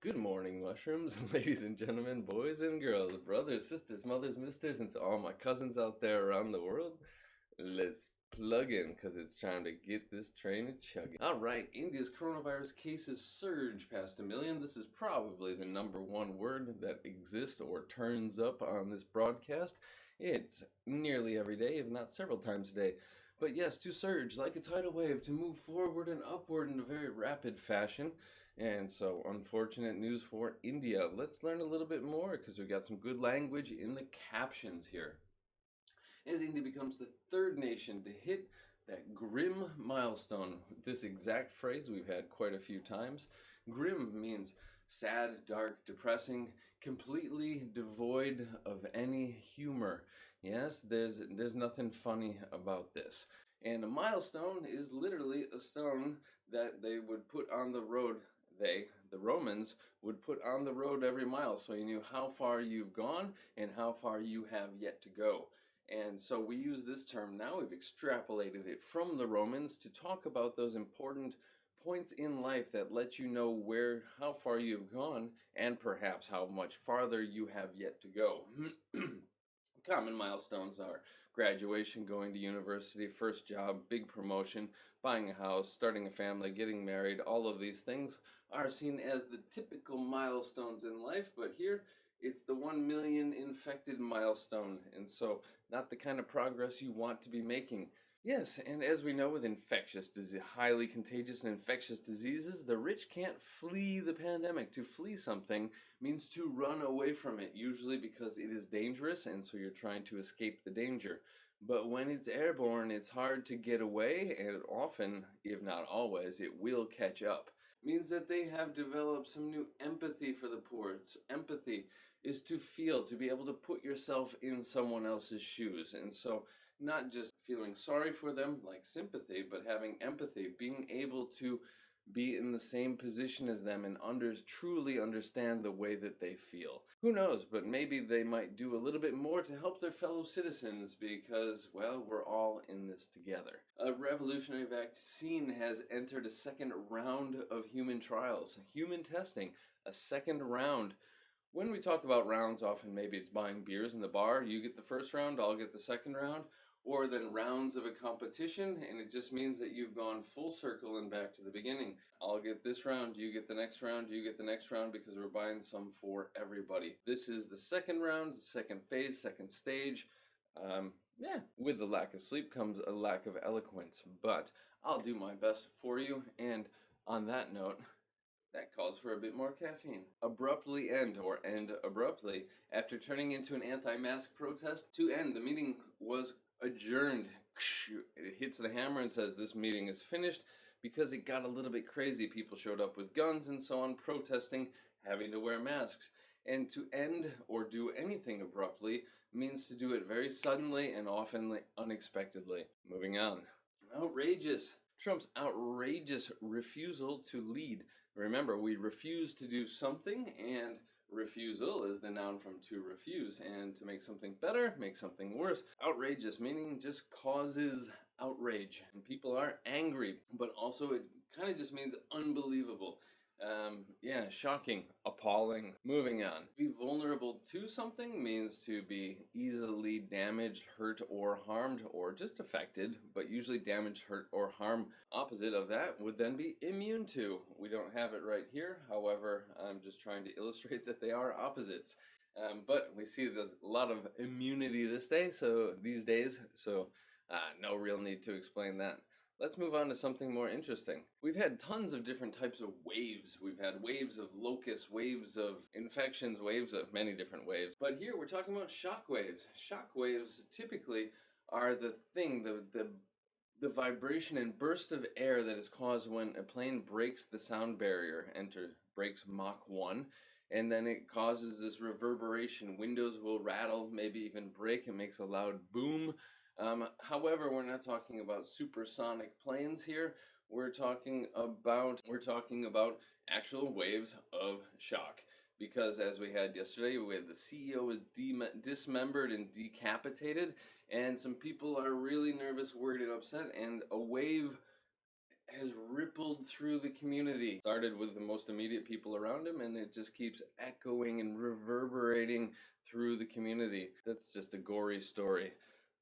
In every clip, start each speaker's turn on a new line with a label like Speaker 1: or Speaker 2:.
Speaker 1: Good morning, mushrooms, ladies and gentlemen, boys and girls, brothers, sisters, mothers, misters, and to all my cousins out there around the world. Let's plug in because it's time to get this train a chugging. All right, India's coronavirus cases surge past 1 million. This is probably the number one word that exists or turns up on this broadcast. It's nearly every day, if not several times a day. But yes, to surge like a tidal wave, to move forward and upward in a very rapid fashion. And so, unfortunate news for India. Let's learn a little bit more because we've got some good language in the captions here. As India becomes the third nation to hit that grim milestone, this exact phrase we've had quite a few times. Grim means sad, dark, depressing, completely devoid of any humor. Yes, there's nothing funny about this. And a milestone is literally a stone that they would put on the road. The Romans, would put on the road every mile so you knew how far you've gone and how far you have yet to go. And so we use this term now, we've extrapolated it from the Romans to talk about those important points in life that let you know how far you've gone and perhaps how much farther you have yet to go. Common milestones are graduation, going to university, first job, big promotion, buying a house, starting a family, getting married. All of these things are seen as the typical milestones in life, but here it's the 1 million infected milestone, and so not the kind of progress you want to be making. Yes, and as we know with highly contagious and infectious diseases, the rich can't flee the pandemic. To flee something means to run away from it, usually because it is dangerous and so you're trying to escape the danger. But when it's airborne, it's hard to get away, and often, if not always, it will catch up. Means that they have developed some new empathy for the poor. Empathy is to feel, to be able to put yourself in someone else's shoes. And so not just feeling sorry for them like sympathy, but having empathy, being able to be in the same position as them and truly understand the way that they feel. Who knows, but maybe they might do a little bit more to help their fellow citizens because, well, we're all in this together. A revolutionary vaccine has entered a second round of human trials, human testing, a second round. When we talk about rounds, often maybe it's buying beers in the bar. You get the first round, I'll get the second round. Or then rounds of a competition, and it just means that you've gone full circle and back to the beginning. I'll get this round, you get the next round, you get the next round, because we're buying some for everybody. This is the second round, second phase, second stage. With the lack of sleep comes a lack of eloquence, but I'll do my best for you, and on that note, that calls for a bit more caffeine. Abruptly end, or end abruptly, after turning into an anti-mask protest. To end, the meeting was adjourned. It hits the hammer and says this meeting is finished because it got a little bit crazy. People showed up with guns and so on, protesting, having to wear masks. And to end or do anything abruptly means to do it very suddenly and often unexpectedly. Moving on. Outrageous. Trump's outrageous refusal to lead. Remember, we refuse to do something, and refusal is the noun from to refuse. And to make something better, make something worse. Outrageous, meaning just causes outrage. And people are angry, but also it kind of just means unbelievable. Shocking, appalling. Moving on. Be vulnerable to something means to be easily damaged, hurt, or harmed, or just affected, but usually damaged, hurt, or harm. Opposite of that would then be immune to. We don't have it right here, however, I'm just trying to illustrate that they are opposites. But we see there's a lot of immunity these days, so no real need to explain that. Let's move on to something more interesting. We've had tons of different types of waves. We've had waves of locusts, waves of infections, waves of many different waves. But here we're talking about shockwaves. Shockwaves typically are the vibration and burst of air that is caused when a plane breaks the sound barrier, breaks Mach 1, and then it causes this reverberation. Windows will rattle, maybe even break. It makes a loud boom. However, we're not talking about supersonic planes here. We're talking about actual waves of shock. Because as we had yesterday, we had the CEO was dismembered and decapitated, and some people are really nervous, worried, and upset, and a wave has rippled through the community. Started with the most immediate people around him, and it just keeps echoing and reverberating through the community. That's just a gory story.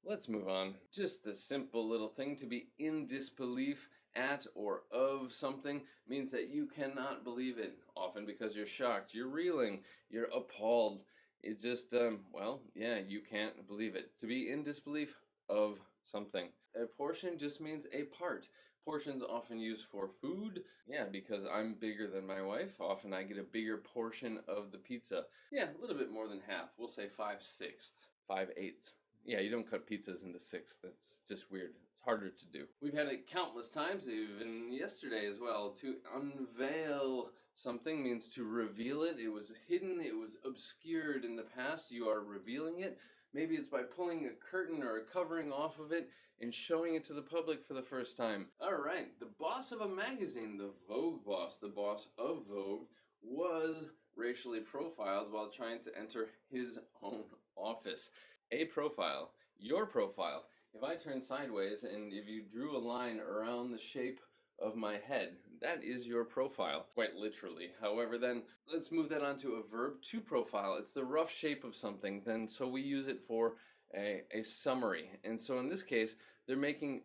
Speaker 1: Let's move on. Just a simple little thing. To be in disbelief at or of something means that you cannot believe it, often because you're shocked, you're reeling, you're appalled. It just, well, yeah, you can't believe it. To be in disbelief of something. A portion just means a part. Portions often used for food. Yeah, because I'm bigger than my wife. Often I get a bigger portion of the pizza. Yeah, a little bit more than half. We'll say 5/6, 5/8. Yeah, you don't cut pizzas into six. That's just weird. It's harder to do. We've had it countless times, even yesterday as well. To unveil something means to reveal it. It was hidden, it was obscured in the past. You are revealing it. Maybe it's by pulling a curtain or a covering off of it and showing it to the public for the first time. All right, the boss of a magazine, the Vogue boss, the boss of Vogue, was racially profiled while trying to enter his own office. A profile, your profile. If I turn sideways and if you drew a line around the shape of my head, that is your profile, quite literally. However, then let's move that onto a verb, to profile. It's the rough shape of something, then so we use it for a summary. And so in this case, they're making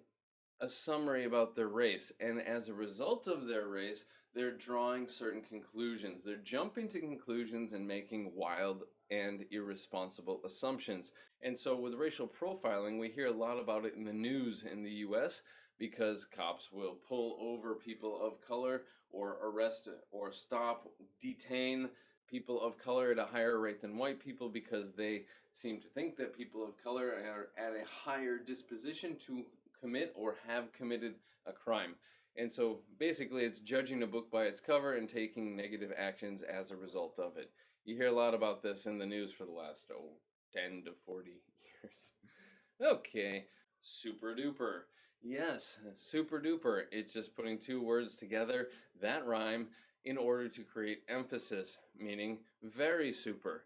Speaker 1: a summary about their race, and as a result of their race, they're drawing certain conclusions. They're jumping to conclusions and making wild and irresponsible assumptions. And so with racial profiling, we hear a lot about it in the news in the US because cops will pull over people of color or arrest or stop, detain people of color at a higher rate than white people because they seem to think that people of color are at a higher disposition to commit or have committed a crime. And so basically it's judging a book by its cover and taking negative actions as a result of it. You hear a lot about this in the news for the last 10 to 40 years. Okay, super duper. Yes, super duper. It's just putting two words together that rhyme in order to create emphasis, meaning very super.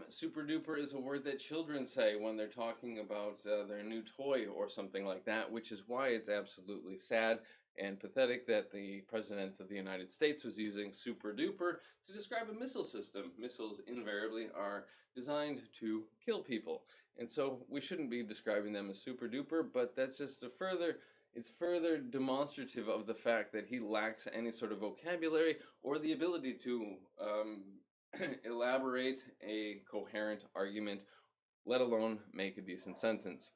Speaker 1: Super duper is a word that children say when they're talking about their new toy or something like that, which is why it's absolutely sad and pathetic that the President of the United States was using super duper to describe a missile system. Missiles invariably are designed to kill people. And so we shouldn't be describing them as super duper, but that's just it's further demonstrative of the fact that he lacks any sort of vocabulary or the ability to elaborate a coherent argument, let alone make a decent sentence.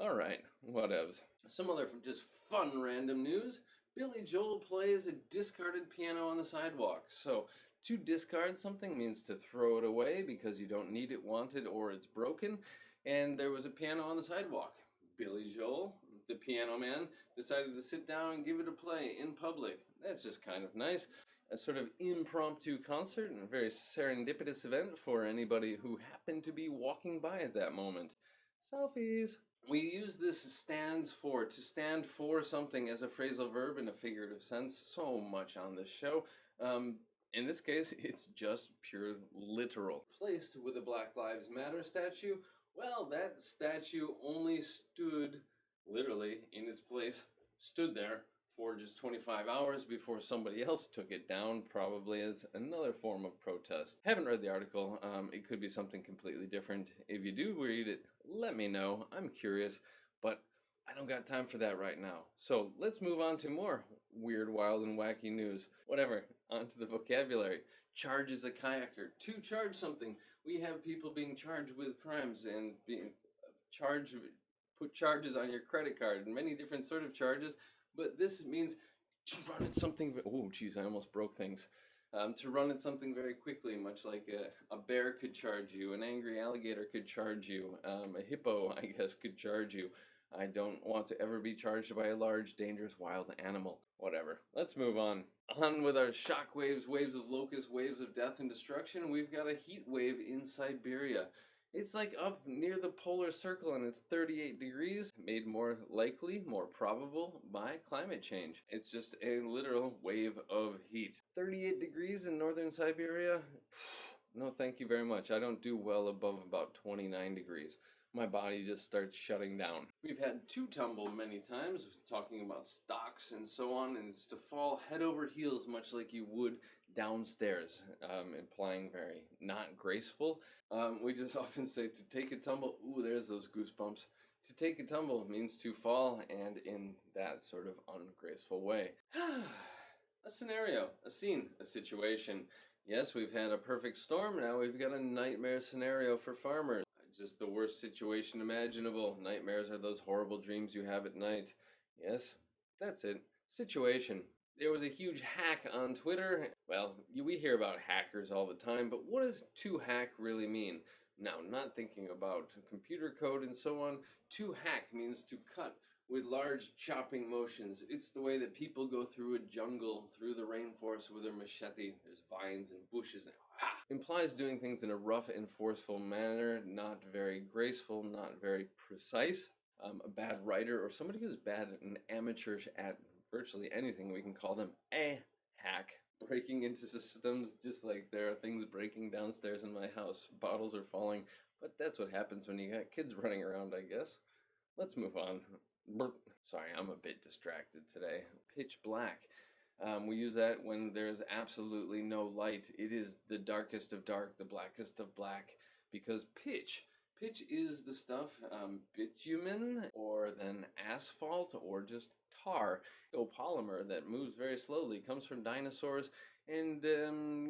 Speaker 1: All right, whatevs. Some other just fun random news. Billy Joel plays a discarded piano on the sidewalk. So to discard something means to throw it away because you don't need it, want it, or it's broken. And there was a piano on the sidewalk. Billy Joel, the piano man, decided to sit down and give it a play in public. That's just kind of nice. A sort of impromptu concert and a very serendipitous event for anybody who happened to be walking by at that moment. Selfies. We use this stands for, to stand for something as a phrasal verb in a figurative sense so much on this show. In this case, it's just pure literal. Placed with a Black Lives Matter statue, well, that statue only stood, literally, in its place, stood there for just 25 hours before somebody else took it down, probably as another form of protest. Haven't read the article. It could be something completely different. If you do read it, let me know. I'm curious, but I don't got time for that right now. So let's move on to more weird, wild, and wacky news. Whatever, onto the vocabulary. Charge is a kayaker. To charge something. We have people being charged with crimes and being charged, put charges on your credit card and many different sort of charges. But this means to run at something. Oh, geez, I almost broke things. To run at something very quickly, much like a bear could charge you, an angry alligator could charge you, a hippo, I guess, could charge you. I don't want to ever be charged by a large, dangerous, wild animal. Whatever. Let's move on. On with our shockwaves, waves of locusts, waves of death and destruction. We've got a heat wave in Siberia. It's like up near the polar circle and it's 38 degrees, made more likely, more probable by climate change. It's just a literal wave of heat. 38 degrees in northern Siberia? No, thank you very much. I don't do well above about 29 degrees. my body just starts shutting down. We've had to tumble many times, talking about stocks and so on, and it's to fall head over heels, much like you would downstairs, implying very not graceful. We just often say to take a tumble. Ooh, there's those goosebumps. To take a tumble means to fall, and in that sort of ungraceful way. A scenario, a scene, a situation. Yes, we've had a perfect storm, now we've got a nightmare scenario for farmers. Just the worst situation imaginable. Nightmares are those horrible dreams you have at night. Yes, that's it. Situation. There was a huge hack on Twitter. Well, we hear about hackers all the time, but what does to hack really mean? Now, not thinking about computer code and so on, to hack means to cut with large chopping motions. It's the way that people go through a jungle, through the rainforest with their machete. There's vines and bushes and implies doing things in a rough and forceful manner, not very graceful, not very precise. A bad writer or somebody who's bad and amateurish at virtually anything, we can call them a hack. Breaking into systems, just like there are things breaking downstairs in my house. Bottles are falling, but that's what happens when you got kids running around, I guess. Let's move on. Sorry, I'm a bit distracted today. Pitch black. We use that when there's absolutely no light. It is the darkest of dark, the blackest of black, because pitch is the stuff, bitumen, or then asphalt, or just tar. Polymer that moves very slowly, comes from dinosaurs, and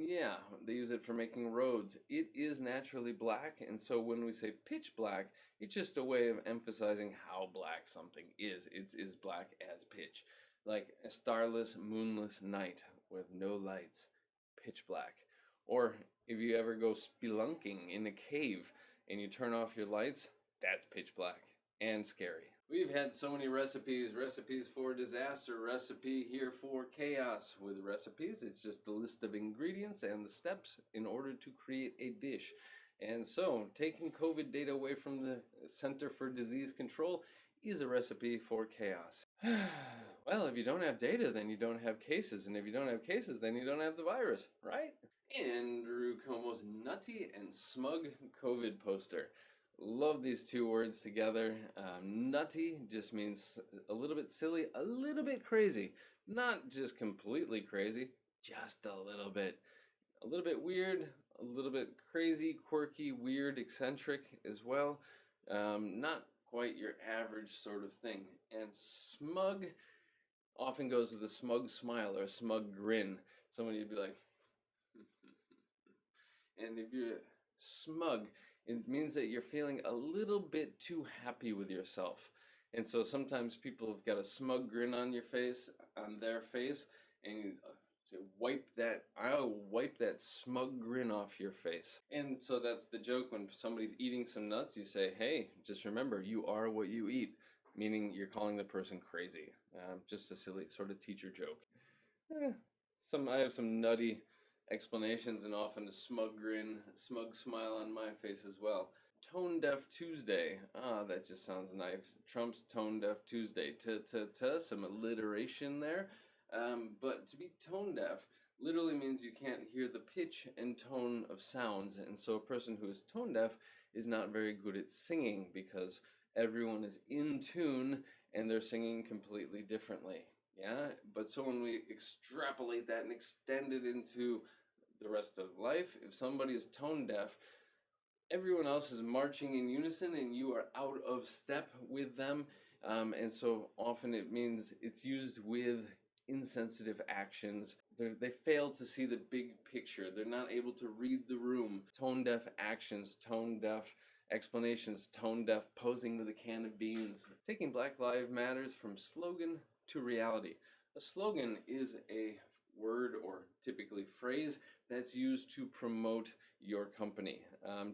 Speaker 1: yeah, they use it for making roads. It is naturally black, and so when we say pitch black, it's just a way of emphasizing how black something is. It's as black as pitch. Like a starless, moonless night with no lights, pitch black. Or if you ever go spelunking in a cave and you turn off your lights, that's pitch black and scary. We've had so many recipes for disaster, recipe here for chaos. With recipes, it's just the list of ingredients and the steps in order to create a dish. And so, taking COVID data away from the Center for Disease Control is a recipe for chaos. Well, if you don't have data, then you don't have cases. And if you don't have cases, then you don't have the virus, right? Andrew Cuomo's Nutty and Smug COVID poster. Love these two words together. Nutty just means a little bit silly, a little bit crazy. Not just completely crazy, just a little bit. A little bit weird, a little bit crazy, quirky, weird, eccentric as well. Not quite your average sort of thing. And smug often goes with a smug smile or a smug grin. Somebody would be like, and if you're smug, it means that you're feeling a little bit too happy with yourself. And so sometimes people have got a smug grin on their face, and you I'll wipe that smug grin off your face. And so that's the joke. When somebody's eating some nuts, you say, hey, just remember, you are what you eat. Meaning you're calling the person crazy. Just a silly sort of teacher joke. I have some nutty explanations and often a smug grin, smug smile on my face as well. Tone Deaf Tuesday. That just sounds nice. Trump's Tone Deaf Tuesday. Some alliteration there. But to be tone deaf literally means you can't hear the pitch and tone of sounds. And so a person who is tone deaf is not very good at singing because everyone is in tune and they're singing completely differently. Yeah, but so when we extrapolate that and extend it into the rest of life, if somebody is tone deaf, everyone else is marching in unison and you are out of step with them. And so often it means it's used with insensitive actions. They fail to see the big picture. They're not able to read the room. Tone deaf actions, tone deaf explanations, tone deaf posing with a can of beans. Taking Black Lives Matters from slogan to reality. A slogan is a word or typically phrase that's used to promote your company.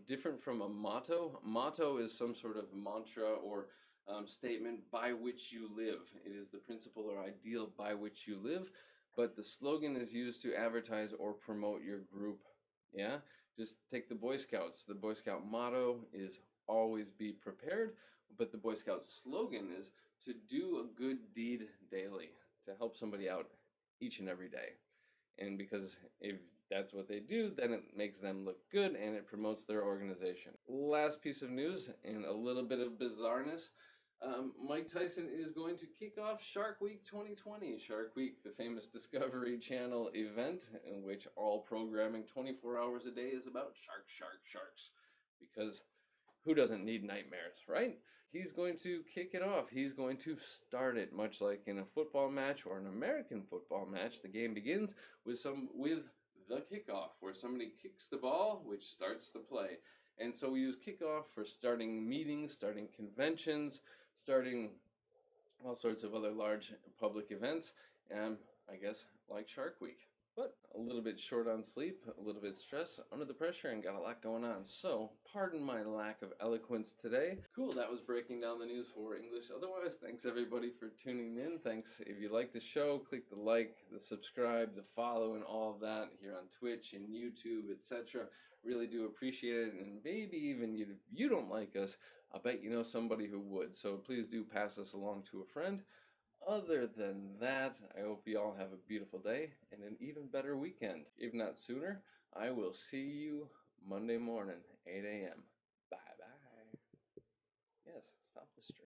Speaker 1: Different from a motto. Motto is some sort of mantra or statement by which you live. It is the principle or ideal by which you live, but the slogan is used to advertise or promote your group. Yeah, just take the Boy Scouts. The Boy Scout motto is always be prepared, but the Boy Scout slogan is to do a good deed daily, to help somebody out each and every day. And because if that's what they do, then it makes them look good and it promotes their organization. Last piece of news and a little bit of bizarreness. Mike Tyson is going to kick off Shark Week 2020. Shark Week, the famous Discovery Channel event in which all programming 24 hours a day is about sharks. Because who doesn't need nightmares, right? He's going to kick it off. He's going to start it, much like in a football match or an American football match. The game begins with the kickoff, where somebody kicks the ball, which starts the play. And so we use kickoff for starting meetings, starting conventions, starting all sorts of other large public events, and I guess like Shark Week. But a little bit short on sleep, a little bit stressed, under the pressure, and got a lot going on. So, pardon my lack of eloquence today. Cool, that was breaking down the news for English. Otherwise, thanks everybody for tuning in. Thanks if you like the show, click the like, the subscribe, the follow, and all of that here on Twitch and YouTube, etc. Really do appreciate it. And maybe even if you don't like us, I'll bet you know somebody who would. So please do pass us along to a friend. Other than that, I hope you all have a beautiful day and an even better weekend. If not sooner, I will see you Monday morning, 8 a.m. Bye-bye. Yes, stop the stream.